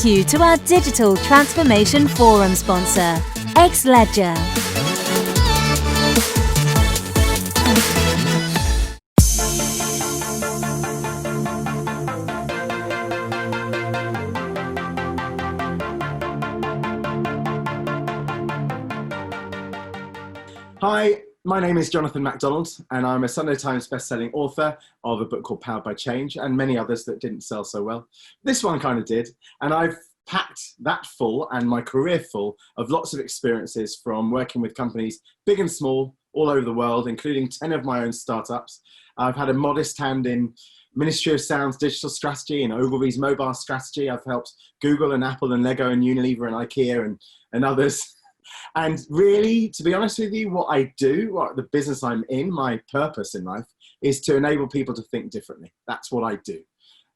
Thank you to our Digital Transformation Forum sponsor, X-Ledger. Hi, my name is Jonathan MacDonald, and I'm a Sunday Times bestselling author of a book called Powered by Change, and many others that didn't sell so well. This one kind of did, and I've packed that full and my career full of lots of experiences from working with companies big and small all over the world, including 10 of my own startups. I've had a modest hand in Ministry of Sound's digital strategy and Ogilvy's mobile strategy. I've helped Google and Apple and Lego and Unilever and IKEA and others. And really, to be honest with you, what I do, what the business I'm in, my purpose in life, is to enable people to think differently. That's what I do.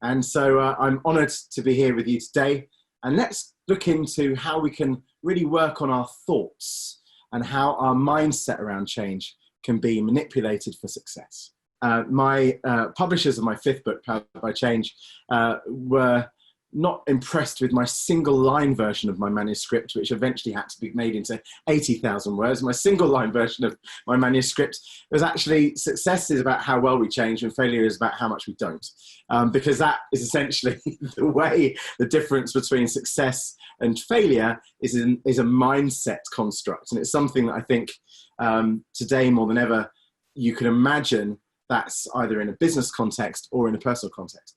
And so I'm honoured to be here with you today. And let's look into how we can really work on our thoughts and how our mindset around change can be manipulated for success. My publishers of my fifth book, Powered by Change, were not impressed with my single line version of my manuscript, which eventually had to be made into 80,000 words. My single line version of my manuscript was actually, success is about how well we change and failure is about how much we don't. Because that is essentially the way the difference between success and failure is a mindset construct. And it's something that I think today more than ever, you can imagine that's either in a business context or in a personal context.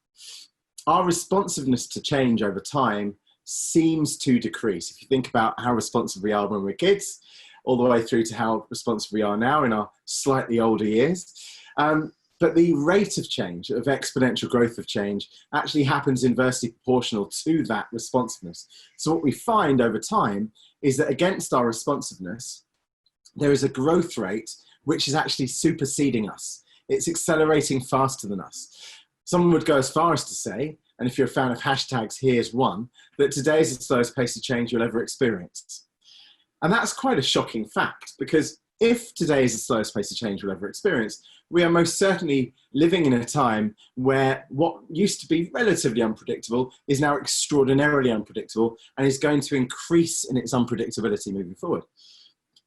Our responsiveness to change over time seems to decrease. If you think about how responsive we are when we're kids, all the way through to how responsive we are now in our slightly older years. But the rate of change, of exponential growth of change, actually happens inversely proportional to that responsiveness. So what we find over time is that against our responsiveness, there is a growth rate which is actually superseding us. It's accelerating faster than us. Someone would go as far as to say, and if you're a fan of hashtags, here's one, that today is the slowest pace of change you'll ever experience. And that's quite a shocking fact, because if today is the slowest pace of change we'll ever experience, we are most certainly living in a time where what used to be relatively unpredictable is now extraordinarily unpredictable and is going to increase in its unpredictability moving forward.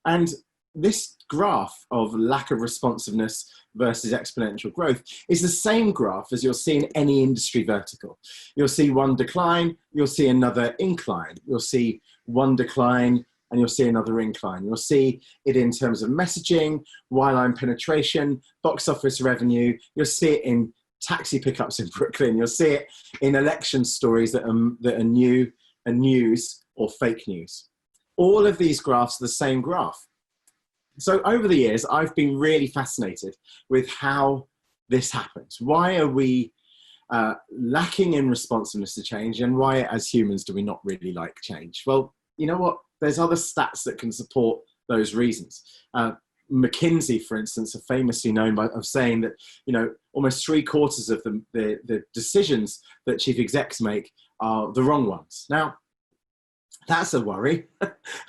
And this graph of lack of responsiveness versus exponential growth is the same graph as you'll see in any industry vertical. You'll see one decline, you'll see another incline. You'll see one decline and you'll see another incline. You'll see it in terms of messaging, wireline penetration, box office revenue. You'll see it in taxi pickups in Brooklyn. You'll see it in election stories that are new and news or fake news. All of these graphs are the same graph. So over the years, I've been really fascinated with how this happens. Why are we lacking in responsiveness to change, and why as humans do we not really like change? Well, you know what? There's other stats that can support those reasons. McKinsey, for instance, are famously known of saying that, you know, almost 3/4 of the decisions that chief execs make are the wrong ones. Now, that's a worry.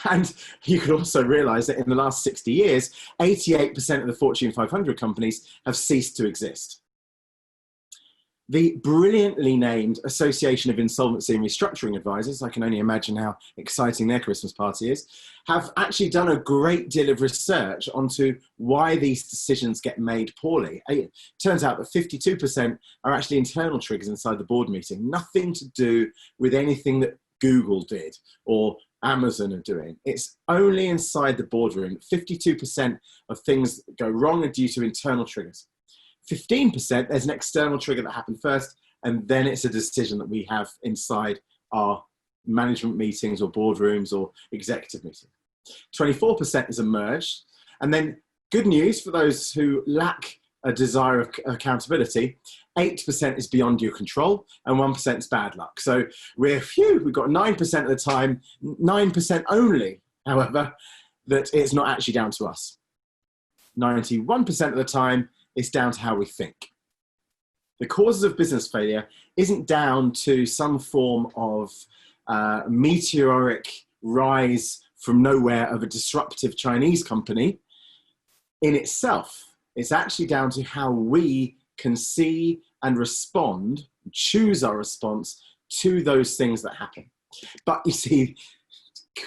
And you could also realize that in the last 60 years, 88% of the Fortune 500 companies have ceased to exist. The brilliantly named Association of Insolvency and Restructuring Advisors, I can only imagine how exciting their Christmas party is, have actually done a great deal of research onto why these decisions get made poorly. It turns out that 52% are actually internal triggers inside the board meeting, nothing to do with anything that Google did or Amazon are doing. It's only inside the boardroom. 52% of things that go wrong are due to internal triggers. 15%, there's an external trigger that happened first, and then it's a decision that we have inside our management meetings or boardrooms or executive meetings. 24% is emerged. And then good news for those who lack a desire of accountability, 8% is beyond your control and 1% is bad luck. So we've got 9% of the time, 9% only, however, that it's not actually down to us. 91% of the time, it's down to how we think. The causes of business failure isn't down to some form of meteoric rise from nowhere of a disruptive Chinese company in itself. It's actually down to how we can see and respond, choose our response to those things that happen. But you see,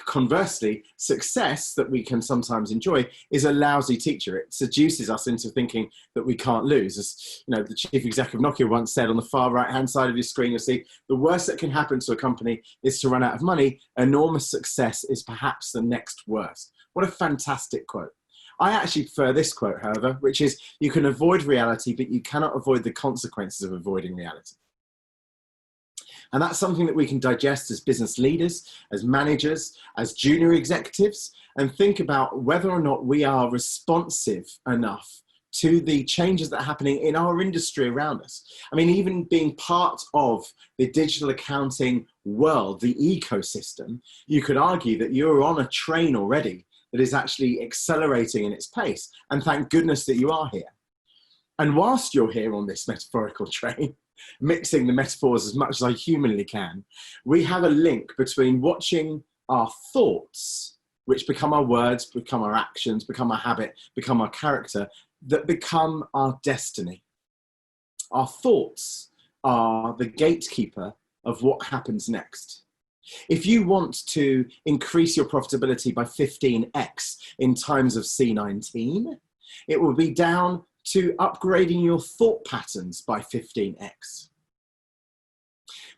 conversely, success that we can sometimes enjoy is a lousy teacher. It seduces us into thinking that we can't lose. As you know, the chief executive of Nokia once said, on the far right-hand side of your screen, you'll see the worst that can happen to a company is to run out of money. Enormous success is perhaps the next worst. What a fantastic quote. I actually prefer this quote, however, which is, you can avoid reality, but you cannot avoid the consequences of avoiding reality. And that's something that we can digest as business leaders, as managers, as junior executives, and think about whether or not we are responsive enough to the changes that are happening in our industry around us. I mean, even being part of the digital accounting world, the ecosystem, you could argue that you're on a train already that is actually accelerating in its pace. And thank goodness that you are here. And whilst you're here on this metaphorical train, mixing the metaphors as much as I humanly can, we have a link between watching our thoughts, which become our words, become our actions, become our habit, become our character, that become our destiny. Our thoughts are the gatekeeper of what happens next. If you want to increase your profitability by 15x in times of C19, it will be down to upgrading your thought patterns by 15x.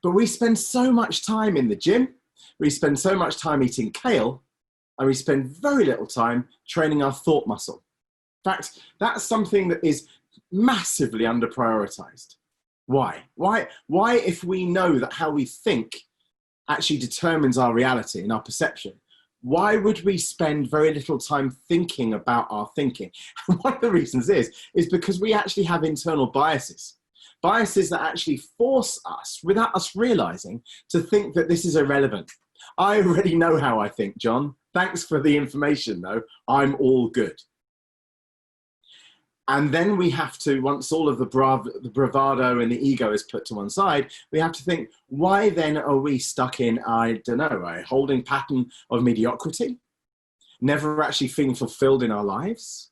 But we spend so much time in the gym, we spend so much time eating kale, and we spend very little time training our thought muscle. In fact, that's something that is massively under-prioritized. Why? Why, if we know that how we think actually determines our reality and our perception, why would we spend very little time thinking about our thinking? And one of the reasons is because we actually have internal biases. Biases that actually force us, without us realizing, to think that this is irrelevant. I already know how I think, John. Thanks for the information, though. I'm all good. And then we have to, once all of the bravado and the ego is put to one side, we have to think, why then are we stuck in, I don't know, a holding pattern of mediocrity, never actually feeling fulfilled in our lives,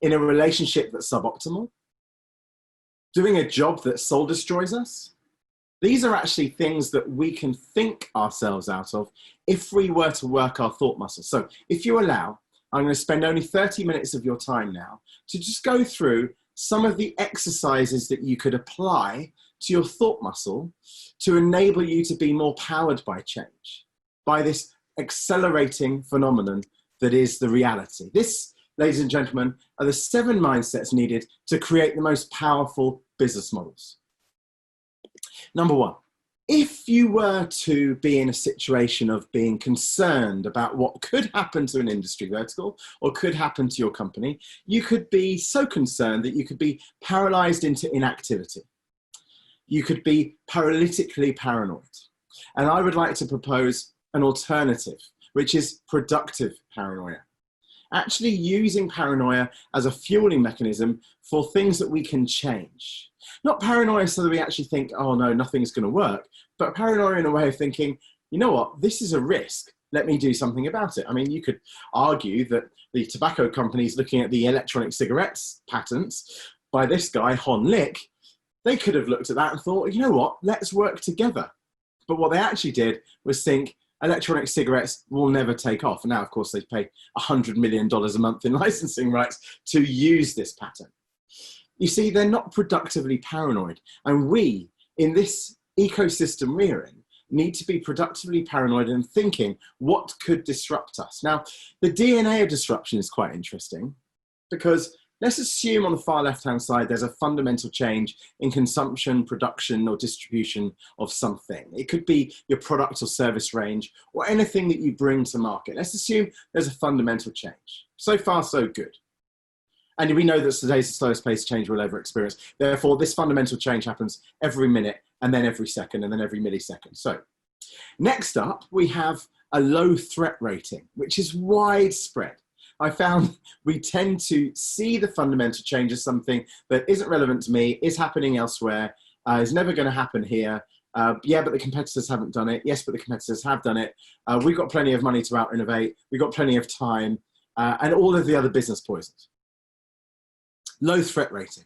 in a relationship that's suboptimal, doing a job that soul destroys us? These are actually things that we can think ourselves out of if we were to work our thought muscle. So if you allow, I'm going to spend only 30 minutes of your time now to just go through some of the exercises that you could apply to your thought muscle to enable you to be more powered by change, by this accelerating phenomenon that is the reality. This, ladies and gentlemen, are the 7 mindsets needed to create the most powerful business models. Number 1. If you were to be in a situation of being concerned about what could happen to an industry vertical or could happen to your company, you could be so concerned that you could be paralyzed into inactivity. You could be paralytically paranoid. And I would like to propose an alternative, which is productive paranoia. Actually using paranoia as a fueling mechanism for things that we can change. Not paranoia so that we actually think, oh no, nothing's going to work, but paranoia in a way of thinking, you know what, this is a risk. Let me do something about it. I mean, you could argue that the tobacco companies looking at the electronic cigarettes patents by this guy, Hon Lick, they could have looked at that and thought, you know what, let's work together. But what they actually did was think, electronic cigarettes will never take off. And now, of course, they pay $100 million a month in licensing rights to use this patent. You see, they're not productively paranoid. And we, in this ecosystem we're in, need to be productively paranoid and thinking what could disrupt us. Now, the DNA of disruption is quite interesting because let's assume on the far left-hand side, there's a fundamental change in consumption, production, or distribution of something. It could be your product or service range or anything that you bring to market. Let's assume there's a fundamental change. So far, so good. And we know that today's the slowest pace of change we'll ever experience. Therefore, this fundamental change happens every minute, and then every second, and then every millisecond. So next up, we have a low threat rating, which is widespread. I found we tend to see the fundamental change as something that isn't relevant to me, is happening elsewhere, is never going to happen here. Yeah, but the competitors haven't done it. Yes, but the competitors have done it. We've got plenty of money to out-innovate. We've got plenty of time, and all of the other business poisons. Low threat rating.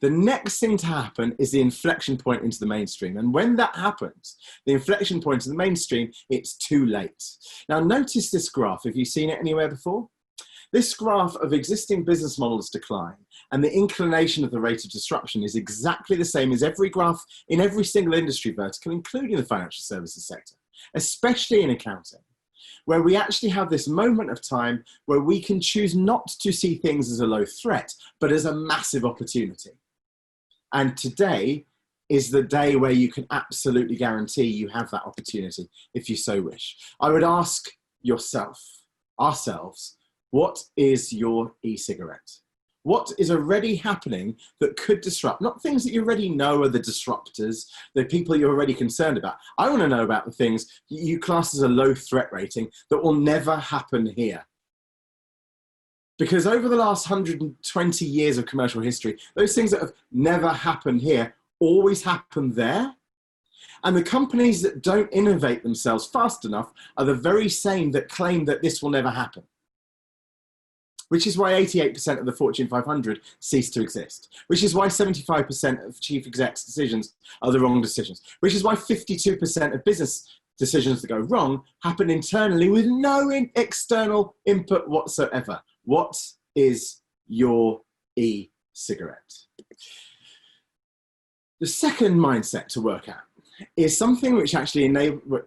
The next thing to happen is the inflection point into the mainstream. And when that happens, the inflection point to the mainstream, it's too late. Now, notice this graph. Have you seen it anywhere before? This graph of existing business models decline and the inclination of the rate of disruption is exactly the same as every graph in every single industry vertical, including the financial services sector, especially in accounting, where we actually have this moment of time where we can choose not to see things as a low threat, but as a massive opportunity. And today is the day where you can absolutely guarantee you have that opportunity if you so wish. I would ask yourself, ourselves, what is your e-cigarette? What is already happening that could disrupt? Not things that you already know are the disruptors, the people you're already concerned about. I want to know about the things you class as a low threat rating that will never happen here. Because over the last 120 years of commercial history, those things that have never happened here always happen there. And the companies that don't innovate themselves fast enough are the very same that claim that this will never happen. Which is why 88% of the Fortune 500 cease to exist. Which is why 75% of chief execs' decisions are the wrong decisions. Which is why 52% of business decisions that go wrong happen internally with no external input whatsoever. What is your e-cigarette? The second mindset to work at is something which actually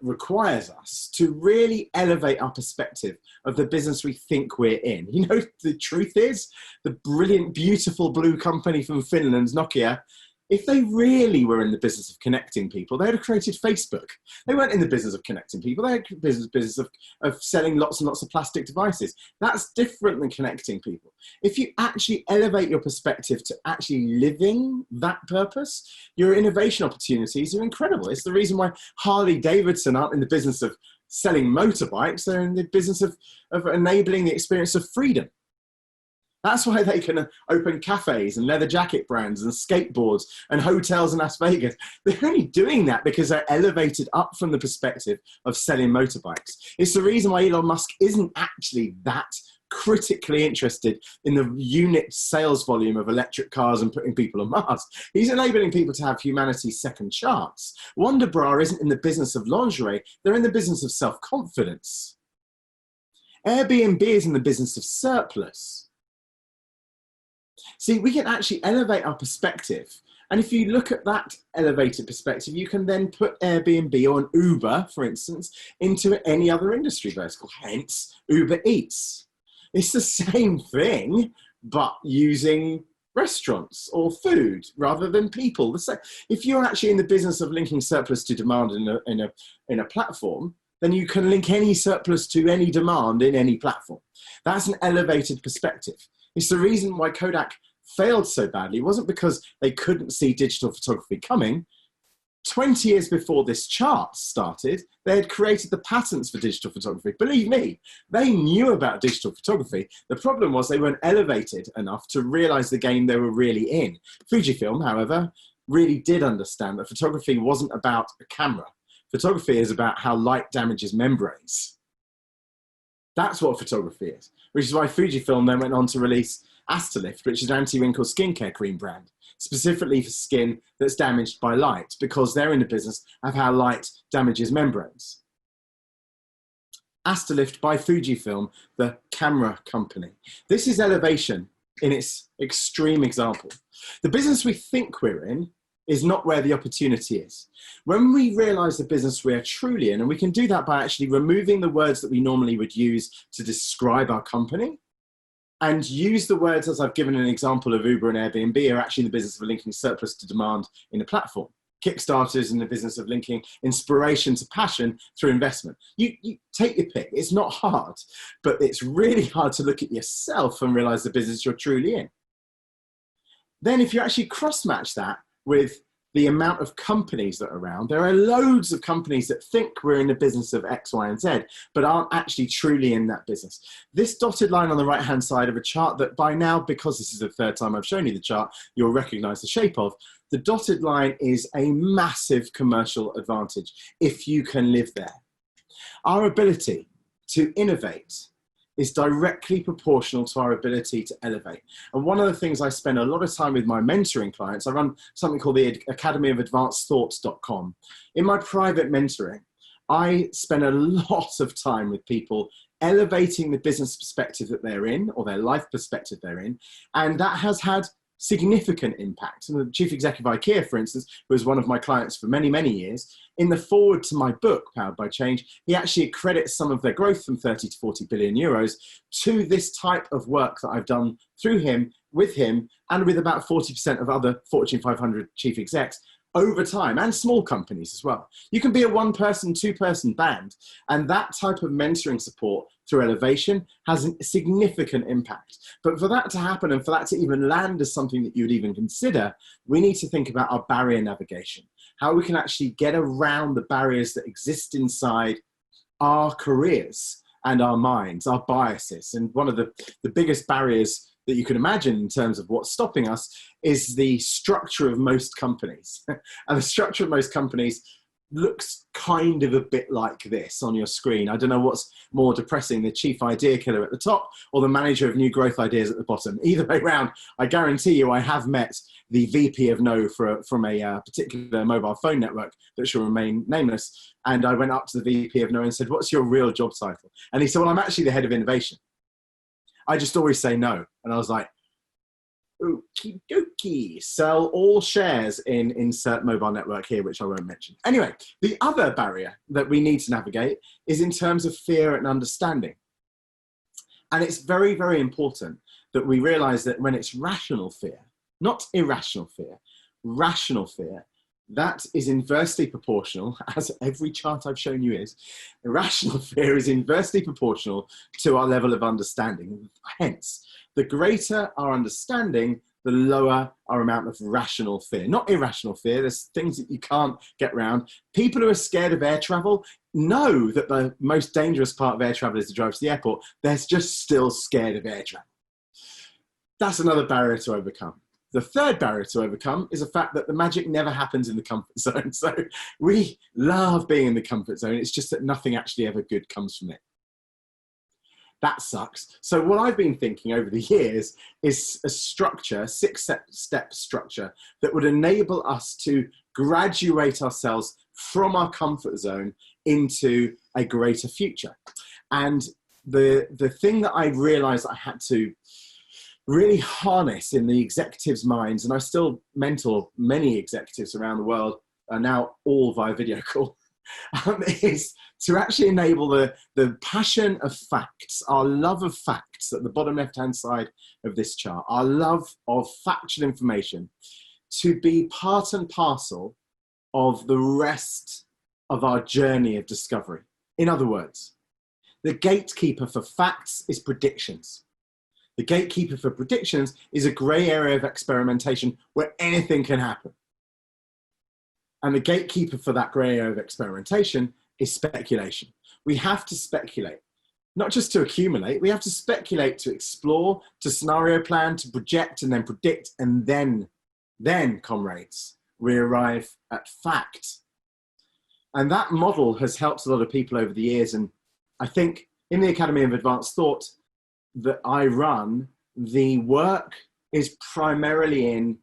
requires us to really elevate our perspective of the business we think we're in. You know, the truth is, the brilliant, beautiful blue company from Finland, Nokia, if they really were in the business of connecting people, they would have created Facebook. They weren't in the business of connecting people. They had business of selling lots and lots of plastic devices. That's different than connecting people. If you actually elevate your perspective to actually living that purpose, your innovation opportunities are incredible. It's the reason why Harley Davidson aren't in the business of selling motorbikes. They're in the business of enabling the experience of freedom. That's why they can open cafes and leather jacket brands and skateboards and hotels in Las Vegas. They're only doing that because they're elevated up from the perspective of selling motorbikes. It's the reason why Elon Musk isn't actually that critically interested in the unit sales volume of electric cars and putting people on Mars. He's enabling people to have humanity's second chance. Wonder Bra isn't in the business of lingerie. They're in the business of self-confidence. Airbnb is in the business of surplus. See, we can actually elevate our perspective. And if you look at that elevated perspective, you can then put Airbnb or an Uber, for instance, into any other industry vertical, hence Uber Eats. It's the same thing, but using restaurants or food rather than people. If you're actually in the business of linking surplus to demand in a platform, then you can link any surplus to any demand in any platform. That's an elevated perspective. It's the reason why Kodak failed so badly. It wasn't because they couldn't see digital photography coming. 20 years before this chart started, they had created the patents for digital photography. Believe me, they knew about digital photography. The problem was they weren't elevated enough to realize the game they were really in. Fujifilm, however, really did understand that photography wasn't about a camera. Photography is about how light damages membranes. That's what photography is, which is why Fujifilm then went on to release Astalift, which is an anti-wrinkle skincare cream brand, specifically for skin that's damaged by light, because they're in the business of how light damages membranes. Astalift by Fujifilm, the camera company. This is elevation in its extreme example. The business we think we're in is not where the opportunity is. When we realize the business we are truly in, and we can do that by actually removing the words that we normally would use to describe our company, and use the words, as I've given an example of Uber and Airbnb, are actually in the business of linking surplus to demand in a platform. Kickstarter is in the business of linking inspiration to passion through investment. You take your pick. It's not hard, but it's really hard to look at yourself and realize the business you're truly in. Then if you actually cross-match that with the amount of companies that are around, there are loads of companies that think we're in the business of X, Y, and Z, but aren't actually truly in that business. This dotted line on the right-hand side of a chart that by now, because this is the third time I've shown you the chart, you'll recognize the shape of, the dotted line is a massive commercial advantage if you can live there. Our ability to innovate is directly proportional to our ability to elevate. And one of the things I spend a lot of time with my mentoring clients, I run something called the Academy of Advanced Thoughts.com. In my private mentoring, I spend a lot of time with people elevating the business perspective that they're in, or their life perspective they're in, and that has had significant impact. And the chief executive of IKEA, for instance, who was one of my clients for many, many years, in the foreword to my book, Powered by Change, he actually credits some of their growth from 30 to 40 billion euros to this type of work that I've done through him, and with about 40% of other Fortune 500 chief execs over time, and small companies as well. You can be a one-person, two-person band, and that type of mentoring support through elevation has a significant impact. But for that to happen, and for that to even land as something that you would even consider, we need to think about our barrier navigation, how we can actually get around the barriers that exist inside our careers and our minds, our biases. And one of the biggest barriers that you can imagine in terms of what's stopping us is the structure of most companies. And the structure of most companies looks kind of a bit like this on your screen. I don't know what's more depressing, the chief idea killer at the top or the manager of new growth ideas at the bottom. Either way around, I guarantee you I have met the VP of No from a particular mobile phone network that shall remain nameless. And I went up to the VP of No and said, "What's your real job title?" And he said, "Well, I'm actually the head of innovation." I just always say no. And I was like, okie dokie, sell all shares in insert mobile network here, which I won't mention. Anyway, the other barrier that we need to navigate is in terms of fear and understanding. And it's very, very important that we realize that when it's rational fear, not irrational fear, rational fear, that is inversely proportional, as every chart I've shown you is. Irrational fear is inversely proportional to our level of understanding. Hence, the greater our understanding, the lower our amount of rational fear. Not irrational fear, there's things that you can't get around. People who are scared of air travel know that the most dangerous part of air travel is to drive to the airport. They're just still scared of air travel. That's another barrier to overcome. The third barrier to overcome is the fact that the magic never happens in the comfort zone. So we love being in the comfort zone. It's just that nothing actually ever good comes from it. That sucks. So what I've been thinking over the years is a structure, six-step structure that would enable us to graduate ourselves from our comfort zone into a greater future. And the thing that I realized I had to really harness in the executives' minds, and I still mentor many executives around the world, now all via video call, is to actually enable the passion of facts, our love of facts at the bottom left-hand side of this chart, our love of factual information, to be part and parcel of the rest of our journey of discovery. In other words, the gatekeeper for facts is predictions. The gatekeeper for predictions is a gray area of experimentation where anything can happen. And the gatekeeper for that gray area of experimentation is speculation. We have to speculate, not just to accumulate, we have to speculate to explore, to scenario plan, to project and then predict. And then, comrades, we arrive at fact. And that model has helped a lot of people over the years. And I think in the Academy of Advanced Thought that I run, the work is primarily in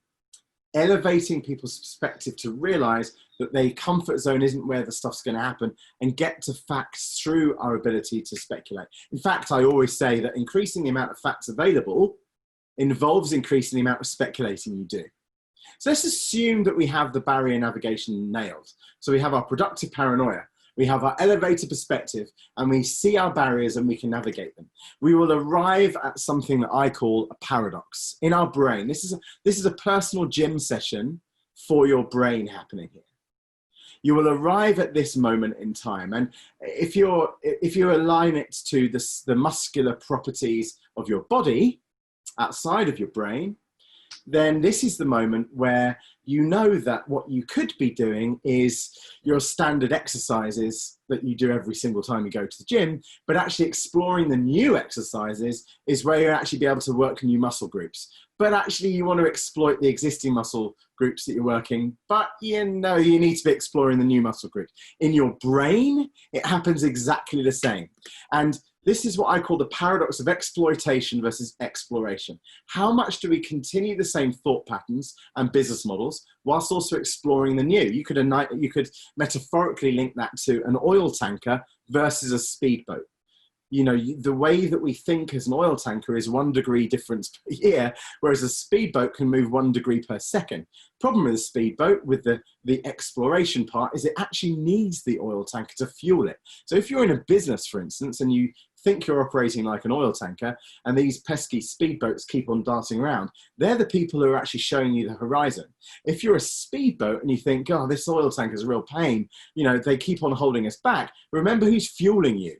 elevating people's perspective to realize that their comfort zone isn't where the stuff's going to happen, and get to facts through our ability to speculate. In fact, I always say that increasing the amount of facts available involves increasing the amount of speculating you do. So let's assume that we have the barrier navigation nailed. So we have our productive paranoia, we have our elevator perspective, and we see our barriers and we can navigate them. We will arrive at something that I call a paradox in our brain. This is a personal gym session for your brain happening here. You will arrive at this moment in time, and if you align it to the muscular properties of your body outside of your brain, then this is the moment where you know that what you could be doing is your standard exercises that you do every single time you go to the gym, but actually exploring the new exercises is where you'll actually be able to work new muscle groups. But actually you want to exploit the existing muscle groups that you're working, but you know you need to be exploring the new muscle groups. In your brain, it happens exactly the same. And This is what I call the paradox of exploitation versus exploration. How much do we continue the same thought patterns and business models whilst also exploring the new? You could metaphorically link that to an oil tanker versus a speedboat. You know, the way that we think as an oil tanker is 1 degree difference per year, whereas a speedboat can move 1 degree per second. Problem with a speedboat, with the exploration part, is it actually needs the oil tanker to fuel it. So if you're in a business, for instance, and you think you're operating like an oil tanker, and these pesky speedboats keep on darting around, they're the people who are actually showing you the horizon. If you're a speedboat and you think, oh, this oil tanker is a real pain, you know, they keep on holding us back, remember who's fueling you.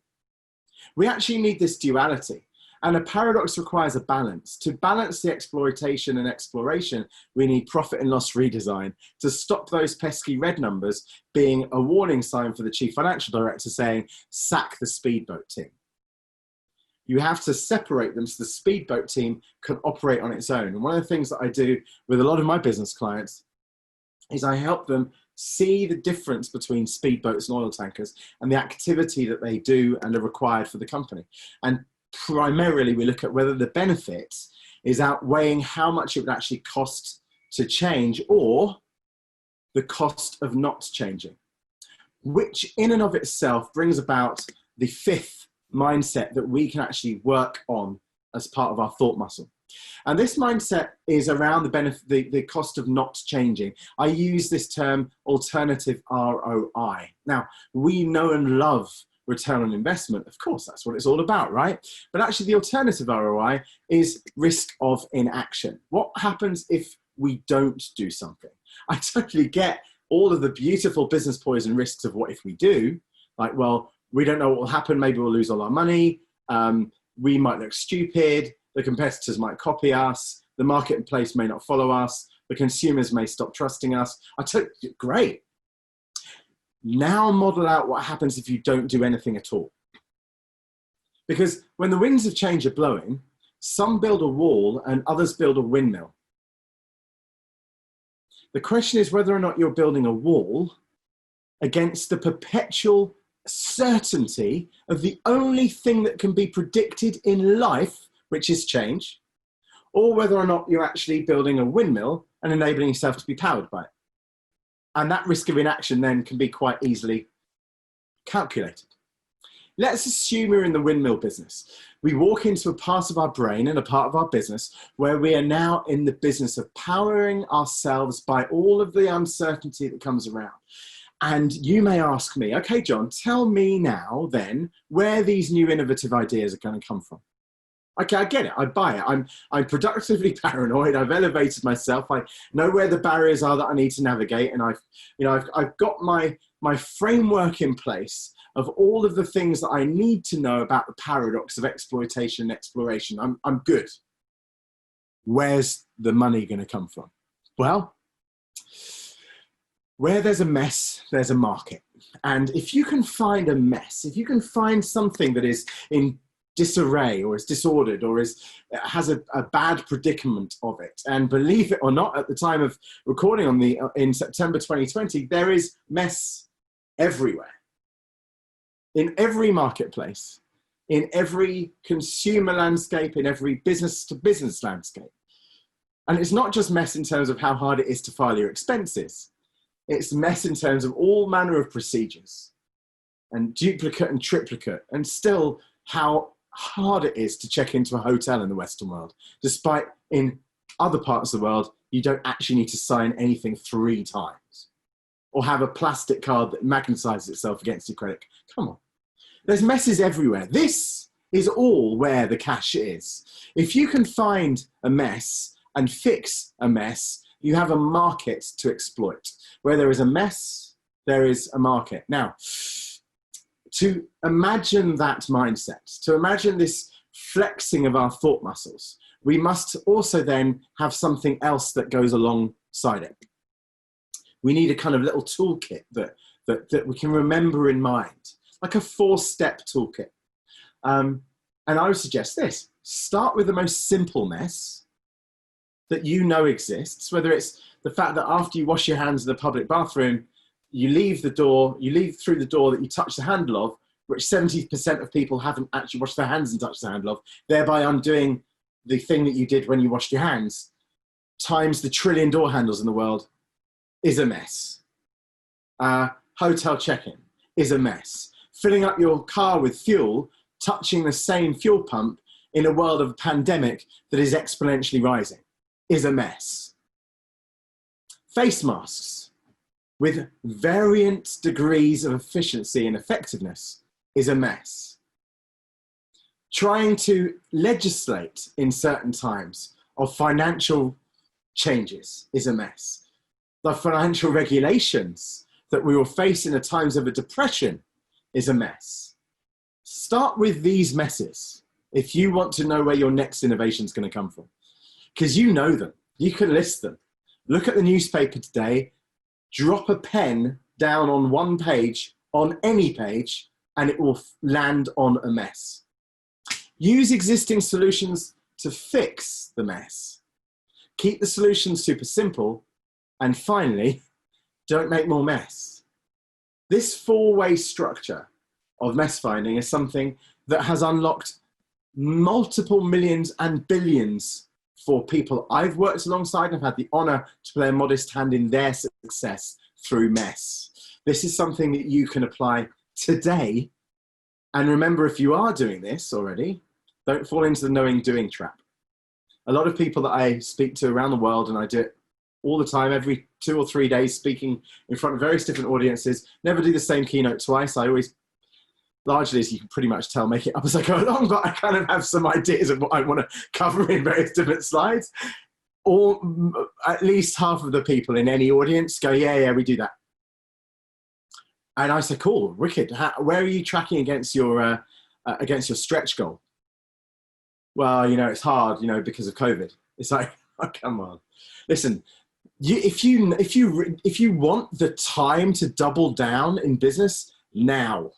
We actually need this duality, and a paradox requires a balance. To balance the exploitation and exploration, we need profit and loss redesign to stop those pesky red numbers being a warning sign for the chief financial director saying, sack the speedboat team. You have to separate them so the speedboat team can operate on its own. And one of the things that I do with a lot of my business clients is I help them see the difference between speedboats and oil tankers and the activity that they do and are required for the company. And primarily we look at whether the benefit is outweighing how much it would actually cost to change or the cost of not changing, which in and of itself brings about the fifth mindset that we can actually work on as part of our thought muscle. And this mindset is around the benefit, the cost of not changing. I use this term alternative ROI. Now, we know and love return on investment. Of course, that's what it's all about, right? But actually the alternative ROI is risk of inaction. What happens if we don't do something? I totally get all of the beautiful business poison risks of what if we do, like, well, we don't know what will happen. Maybe we'll lose all our money. We might look stupid. The competitors might copy us. The marketplace may not follow us. The consumers may stop trusting us. Great. Now model out what happens if you don't do anything at all. Because when the winds of change are blowing, some build a wall and others build a windmill. The question is whether or not you're building a wall against the perpetual certainty of the only thing that can be predicted in life, which is change, or whether or not you're actually building a windmill and enabling yourself to be powered by it. And that risk of inaction then can be quite easily calculated. Let's assume we're in the windmill business. We walk into a part of our brain and a part of our business where we are now in the business of powering ourselves by all of the uncertainty that comes around. And you may ask me, okay, John, tell me now then where these new innovative ideas are going to come from. Okay, I get it. I buy it. I'm productively paranoid. I've elevated myself. I know where the barriers are that I need to navigate, and I've got my framework in place of all of the things that I need to know about the paradox of exploitation and exploration. I'm good. Where's the money going to come from? Well, where there's a mess, there's a market. And if you can find a mess, if you can find something that is in disarray or is disordered or has a bad predicament of it, and believe it or not, at the time of recording in September 2020, there is mess everywhere. In every marketplace, in every consumer landscape, in every business to business landscape. And it's not just mess in terms of how hard it is to file your expenses. It's mess in terms of all manner of procedures and duplicate and triplicate, and still how hard it is to check into a hotel in the Western world, despite in other parts of the world, you don't actually need to sign anything 3 times or have a plastic card that magnetizes itself against your credit. Come on. There's messes everywhere. This is all where the cash is. If you can find a mess and fix a mess, you have a market to exploit. Where there is a mess, there is a market. Now, to imagine that mindset, to imagine this flexing of our thought muscles, we must also then have something else that goes alongside it. We need a kind of little toolkit that we can remember in mind, like a 4-step toolkit. And I would suggest this: start with the most simple mess that you know exists, whether it's the fact that after you wash your hands in the public bathroom, you leave through the door that you touch the handle of which 70% of people haven't actually washed their hands and touched the handle of, thereby undoing the thing that you did when you washed your hands, times the 1 trillion door handles in the world, is a mess. Hotel check-in is a mess. Filling up your car with fuel, touching the same fuel pump in a world of pandemic that is exponentially rising is a mess. Face masks with variant degrees of efficiency and effectiveness is a mess. Trying to legislate in certain times of financial changes is a mess. The financial regulations that we will face in the times of a depression is a mess. Start with these messes if you want to know where your next innovation is going to come from, because you know them, you can list them. Look at the newspaper today, drop a pen down on one page, on any page, and it will land on a mess. Use existing solutions to fix the mess. Keep the solutions super simple. And finally, don't make more mess. This four-way structure of mess finding is something that has unlocked multiple millions and billions for people I've worked alongside and have had the honor to play a modest hand in their success through mess. This is something that you can apply today. And remember, if you are doing this already, don't fall into the knowing doing trap. A lot of people that I speak to around the world, and I do it all the time, every 2 or 3 days, speaking in front of various different audiences, never do the same keynote twice. I always, largely, as you can pretty much tell, make it up as I go along, but I kind of have some ideas of what I want to cover in various different slides. Or at least half of the people in any audience go, yeah, we do that. And I say, cool, wicked. Where are you tracking against your stretch goal? Well, it's hard, because of COVID. It's like, oh, come on. Listen, if you want the time to double down in business, now.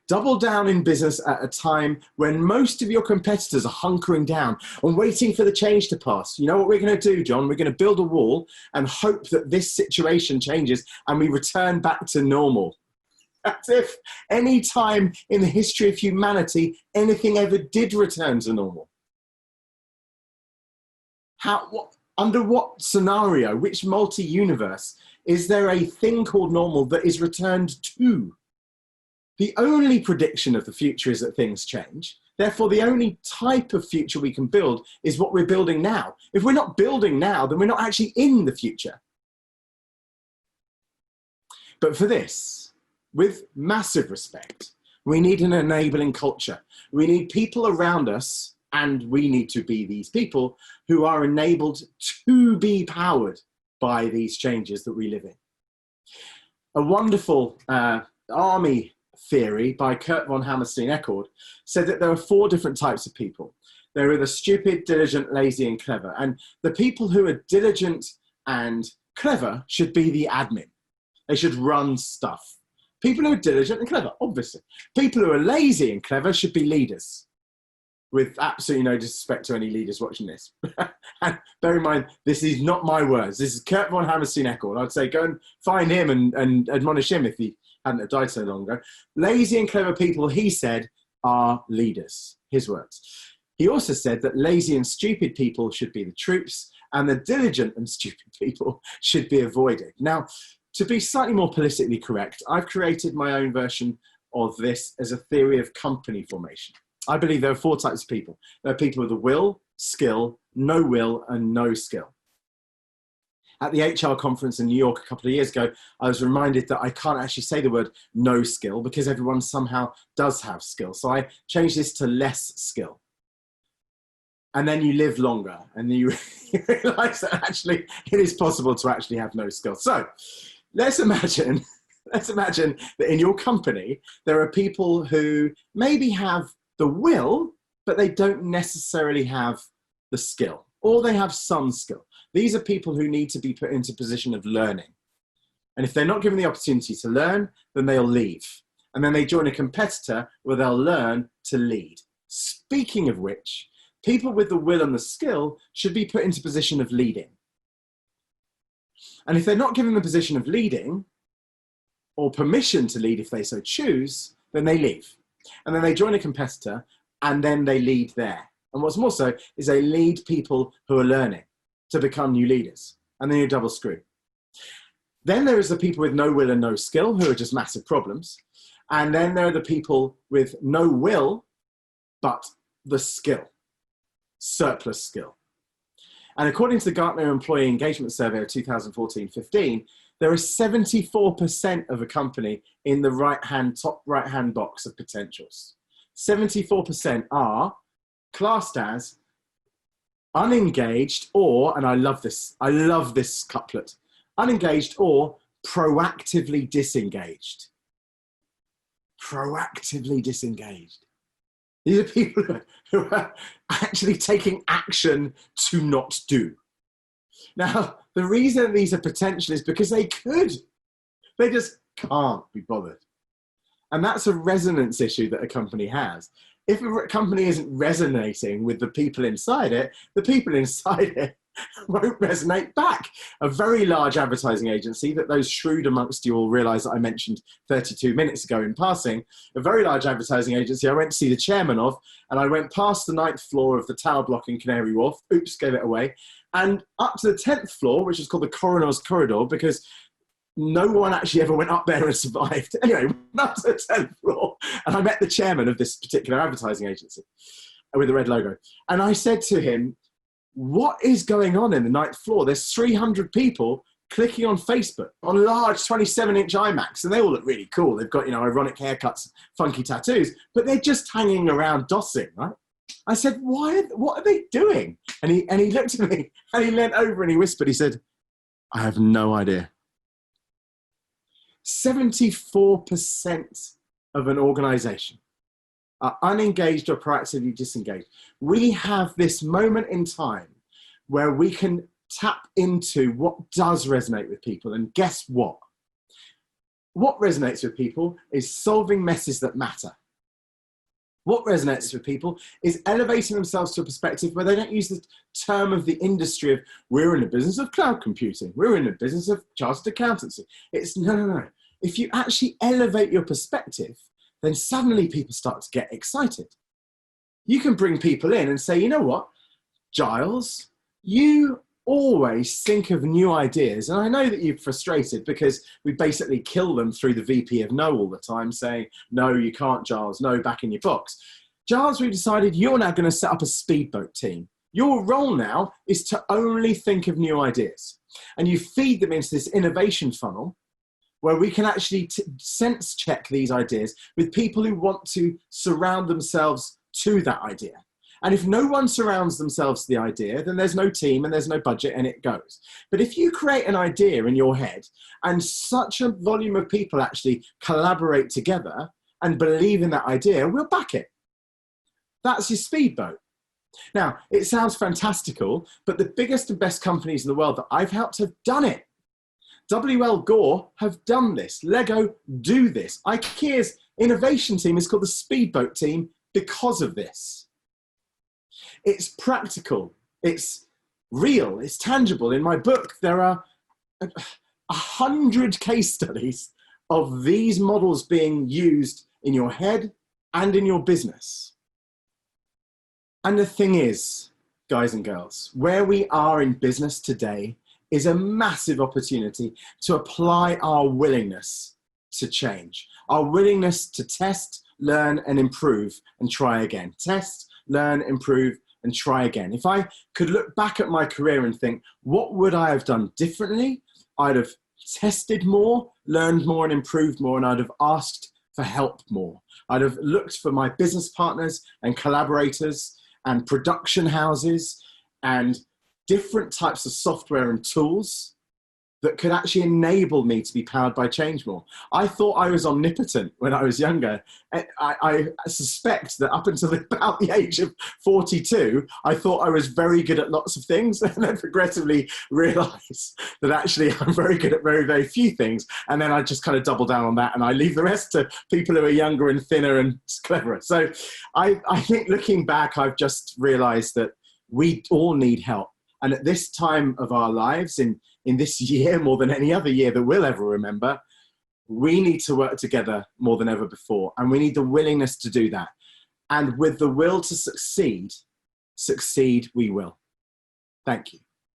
Double down in business at a time when most of your competitors are hunkering down and waiting for the change to pass. You know what we're going to do, John? We're going to build a wall and hope that this situation changes and we return back to normal. As if any time in the history of humanity, anything ever did return to normal. Under what scenario, which multi-universe, is there a thing called normal that is returned to? The only prediction of the future is that things change. Therefore, the only type of future we can build is what we're building now. If we're not building now, then we're not actually in the future. But for this, with massive respect, we need an enabling culture. We need people around us, and we need to be these people who are enabled to be powered by these changes that we live in. A wonderful army theory by Kurt von Hammerstein-Eckert said that there are 4 different types of people. They're either stupid, diligent, lazy, and clever. And the people who are diligent and clever should be the admin. They should run stuff. People who are diligent and clever, obviously. People who are lazy and clever should be leaders. With absolutely no disrespect to any leaders watching this. And bear in mind, this is not my words. This is Kurt von Hammerstein-Eckert. I'd say go and find him and admonish him if he hadn't died so long ago. Lazy and clever people, he said, are leaders. His words. He also said that lazy and stupid people should be the troops, and the diligent and stupid people should be avoided. Now, to be slightly more politically correct, I've created my own version of this as a theory of company formation. I believe there are 4 types of people. There are people with a will, skill, no will, and no skill. At the HR conference in New York a couple of years ago, I was reminded that I can't actually say the word no skill because everyone somehow does have skill. So I changed this to less skill. And then you live longer and you realize that actually it is possible to actually have no skill. So let's imagine that in your company, there are people who maybe have the will, but they don't necessarily have the skill, or they have some skill. These are people who need to be put into a position of learning. And if they're not given the opportunity to learn, then they'll leave. And then they join a competitor where they'll learn to lead. Speaking of which, people with the will and the skill should be put into a position of leading. And if they're not given the position of leading, or permission to lead if they so choose, then they leave. And then they join a competitor, and then they lead there. And what's more so is they lead people who are learning to become new leaders. And then you double screw. Then there is the people with no will and no skill, who are just massive problems. And then there are the people with no will, but the skill, surplus skill. And according to the Gartner Employee Engagement Survey of 2014-15, there is 74% of a company in the top right-hand box of potentials. 74% are classed as unengaged or, and I love this couplet, unengaged or proactively disengaged. Proactively disengaged. These are people who are actually taking action to not do. Now, the reason these are potential is because they could. They just can't be bothered. And that's a resonance issue that a company has. If a company isn't resonating with the people inside it, the people inside it won't resonate back. A very large advertising agency that those shrewd amongst you will realize that I mentioned 32 minutes ago in passing, a very large advertising agency I went to see the chairman of, and I went past the 9th floor of the tower block in Canary Wharf, oops, gave it away, and up to the 10th floor, which is called the Coroner's Corridor, because no one actually ever went up there and survived. Anyway, up to the 10th floor, and I met the chairman of this particular advertising agency with the red logo. And I said to him, what is going on in the 9th floor? There's 300 people clicking on Facebook on large 27-inch iMacs, and they all look really cool. They've got, ironic haircuts, funky tattoos, but they're just hanging around dossing, right? I said, what are they doing? And he looked at me, and he leant over and he whispered, he said, I have no idea. 74% of an organization are unengaged or proactively disengaged. We have this moment in time where we can tap into what does resonate with people. And guess what? What resonates with people is solving messes that matter. What resonates with people is elevating themselves to a perspective where they don't use the term of the industry of, we're in the business of cloud computing, we're in the business of chartered accountancy. It's no. If you actually elevate your perspective, then suddenly people start to get excited. You can bring people in and say, you know what, Giles, you always think of new ideas. And I know that you're frustrated because we basically kill them through the VP of no all the time, saying, no, you can't, Giles, no, back in your box. Giles, we've decided you're now going to set up a speedboat team. Your role now is to only think of new ideas. And you feed them into this innovation funnel where we can actually sense check these ideas with people who want to surround themselves to that idea. And if no one surrounds themselves to the idea, then there's no team and there's no budget and it goes. But if you create an idea in your head and such a volume of people actually collaborate together and believe in that idea, we'll back it. That's your speedboat. Now, it sounds fantastical, but the biggest and best companies in the world that I've helped have done it. W.L. Gore have done this. Lego do this. IKEA's innovation team is called the Speedboat team because of this. It's practical. It's real. It's tangible. In my book, there are 100 case studies of these models being used in your head and in your business. And the thing is, guys and girls, where we are in business today is a massive opportunity to apply our willingness to change, our willingness to test, learn, and improve, and try again. Test, learn, improve, and try again. If I could look back at my career and think, what would I have done differently? I'd have tested more, learned more, and improved more, and I'd have asked for help more. I'd have looked for my business partners and collaborators and production houses and different types of software and tools that could actually enable me to be powered by change more. I thought I was omnipotent when I was younger. I suspect that up until about the age of 42, I thought I was very good at lots of things, and then progressively realized that actually I'm very good at very, very few things. And then I just kind of double down on that, and I leave the rest to people who are younger and thinner and cleverer. So I think looking back, I've just realized that we all need help. And at this time of our lives, in this year, more than any other year that we'll ever remember, we need to work together more than ever before, and we need the willingness to do that. And with the will to succeed we will. Thank you.